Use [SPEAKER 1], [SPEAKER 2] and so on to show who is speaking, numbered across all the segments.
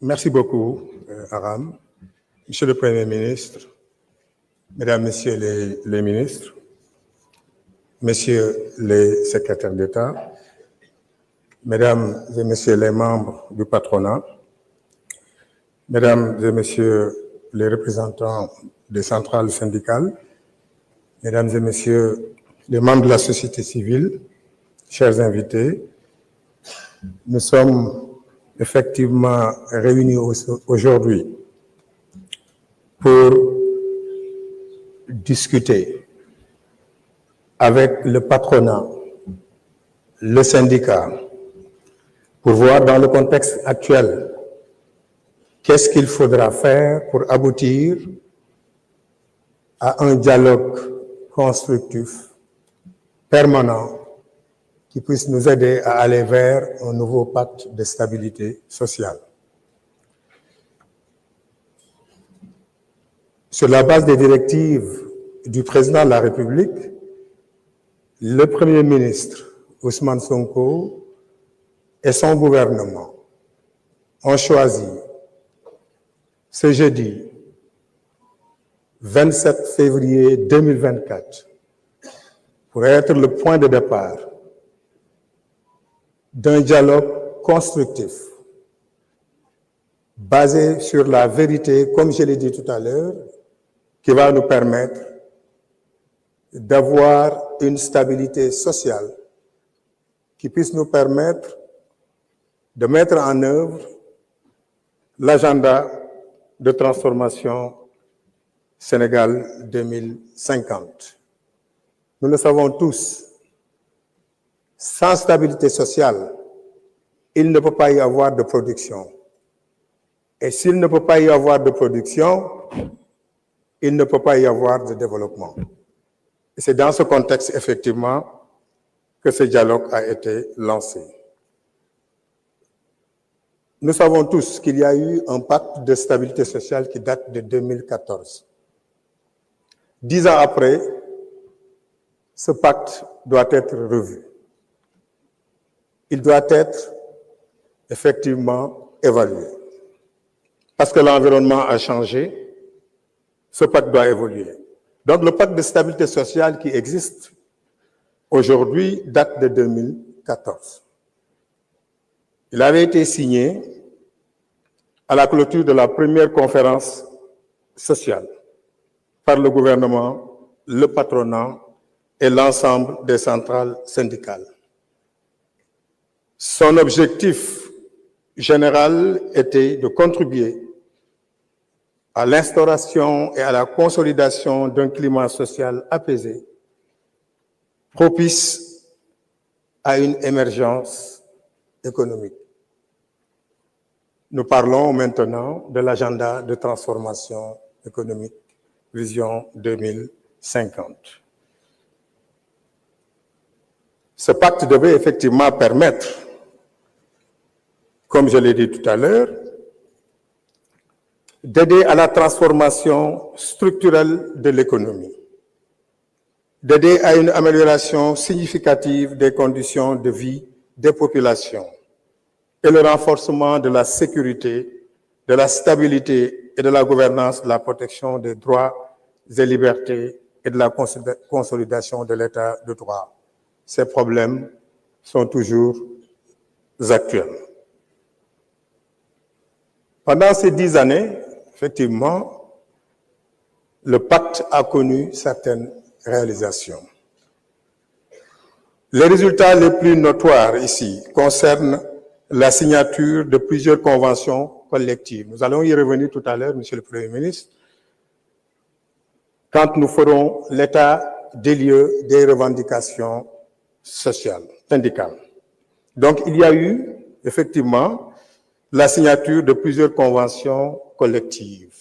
[SPEAKER 1] Merci beaucoup, Aram. Monsieur le Premier ministre, Mesdames, Messieurs les ministres, Messieurs les secrétaires d'État, Mesdames et Messieurs les membres du patronat, Mesdames et Messieurs les représentants des centrales syndicales, Mesdames et Messieurs les membres de la société civile, chers invités, nous sommes effectivement réunis aujourd'hui pour discuter avec le patronat, le syndicat, pour voir dans le contexte actuel qu'est-ce qu'il faudra faire pour aboutir à un dialogue constructif, permanent, qui puisse nous aider à aller vers un nouveau pacte de stabilité sociale. Sur la base des directives du président de la République, le Premier ministre Ousmane Sonko et son gouvernement ont choisi ce jeudi 27 février 2024 pour être le point de départ d'un dialogue constructif basé sur la vérité, comme je l'ai dit tout à l'heure, qui va nous permettre d'avoir une stabilité sociale qui puisse nous permettre de mettre en œuvre l'agenda de transformation Sénégal 2050. Nous le savons tous, sans stabilité sociale, il ne peut pas y avoir de production. Et s'il ne peut pas y avoir de production, il ne peut pas y avoir de développement. Et c'est dans ce contexte, effectivement, que ce dialogue a été lancé. Nous savons tous qu'il y a eu un pacte de stabilité sociale qui date de 2014. 10 ans après, ce pacte doit être revu. Il doit être effectivement évalué. Parce que l'environnement a changé, ce pacte doit évoluer. Donc le pacte de stabilité sociale qui existe aujourd'hui date de 2014. Il avait été signé à la clôture de la première conférence sociale par le gouvernement, le patronat et l'ensemble des centrales syndicales. Son objectif général était de contribuer à l'instauration et à la consolidation d'un climat social apaisé, propice à une émergence économique. Nous parlons maintenant de l'agenda de transformation économique, vision 2050. Ce pacte devait effectivement permettre, comme je l'ai dit tout à l'heure, d'aider à la transformation structurelle de l'économie, d'aider à une amélioration significative des conditions de vie des populations et le renforcement de la sécurité, de la stabilité et de la gouvernance, de la protection des droits et libertés et de la consolidation de l'état de droit. Ces problèmes sont toujours actuels. Pendant ces 10 années, effectivement, le pacte a connu certaines réalisations. Les résultats les plus notoires ici concernent la signature de plusieurs conventions collectives. Nous allons y revenir tout à l'heure, Monsieur le Premier ministre, quand nous ferons l'état des lieux des revendications sociales, syndicales. Donc, il y a eu, effectivement, la signature de plusieurs conventions collectives.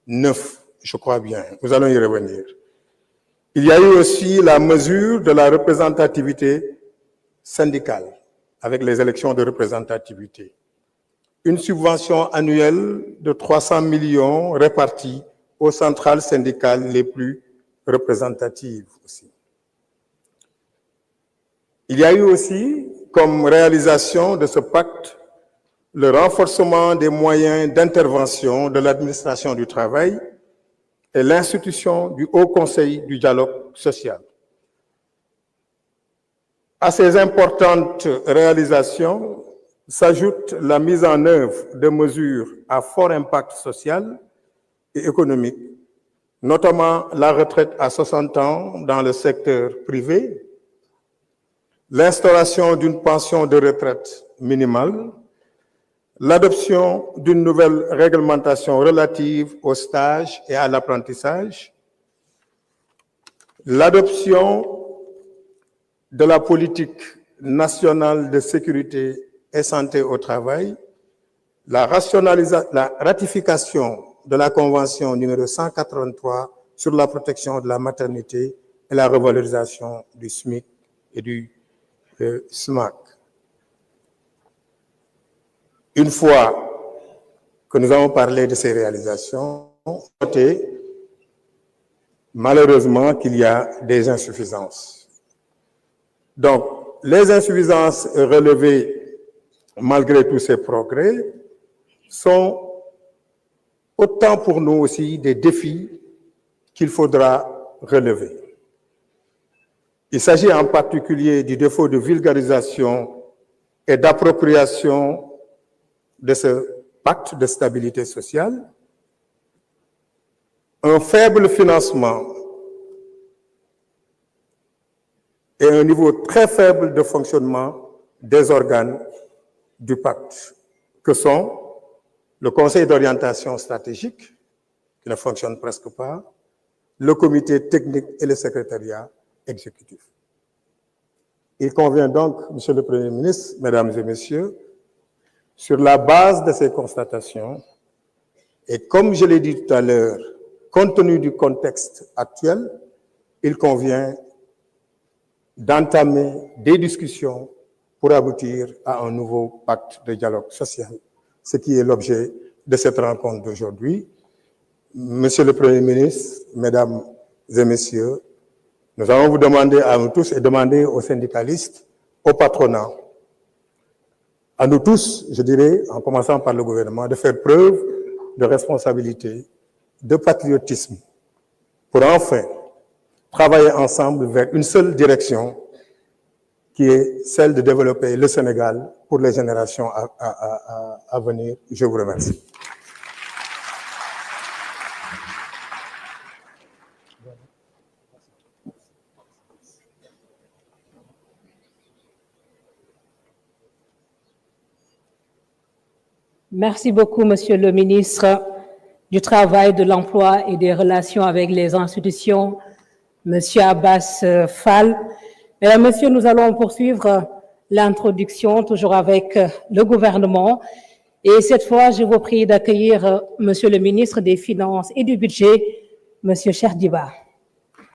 [SPEAKER 1] 9, je crois bien. Nous allons y revenir. Il y a eu aussi la mesure de la représentativité syndicale, avec les élections de représentativité. Une subvention annuelle de 300 millions répartie aux centrales syndicales les plus représentatives aussi. Il y a eu aussi, comme réalisation de ce pacte, le renforcement des moyens d'intervention de l'administration du travail et l'institution du Haut Conseil du dialogue social. À ces importantes réalisations s'ajoute la mise en œuvre de mesures à fort impact social et économique, notamment la retraite à 60 ans dans le secteur privé, l'instauration d'une pension de retraite minimale, l'adoption d'une nouvelle réglementation relative au stage et à l'apprentissage, l'adoption de la politique nationale de sécurité et santé au travail, la ratification de la Convention numéro 183 sur la protection de la maternité et la revalorisation du SMIC et du SMAC. Une fois que nous avons parlé de ces réalisations, notez malheureusement qu'il y a des insuffisances. Donc, les insuffisances relevées malgré tous ces progrès sont autant pour nous aussi des défis qu'il faudra relever. Il s'agit en particulier du défaut de vulgarisation et d'appropriation de ce pacte de stabilité sociale, un faible financement et un niveau très faible de fonctionnement des organes du pacte, que sont le Conseil d'orientation stratégique, qui ne fonctionne presque pas, le comité technique et le secrétariat exécutif. Il convient donc, Monsieur le Premier ministre, Mesdames et Messieurs, sur la base de ces constatations, et comme je l'ai dit tout à l'heure, compte tenu du contexte actuel, il convient d'entamer des discussions pour aboutir à un nouveau pacte de dialogue social, ce qui est l'objet de cette rencontre d'aujourd'hui. Monsieur le Premier ministre, Mesdames et Messieurs, nous allons vous demander à nous tous et demander aux syndicalistes, au patronat, à nous tous, je dirais, en commençant par le gouvernement, de faire preuve de responsabilité, de patriotisme, pour enfin travailler ensemble vers une seule direction, qui est celle de développer le Sénégal pour les générations à venir. Je vous remercie.
[SPEAKER 2] Merci beaucoup, Monsieur le ministre du Travail, de l'Emploi et des Relations avec les institutions, Monsieur Abbas Fall. Mesdames, Messieurs, nous allons poursuivre l'introduction, toujours avec le gouvernement. Et cette fois, je vous prie d'accueillir Monsieur le ministre des Finances et du Budget, Monsieur Cheikh Diba.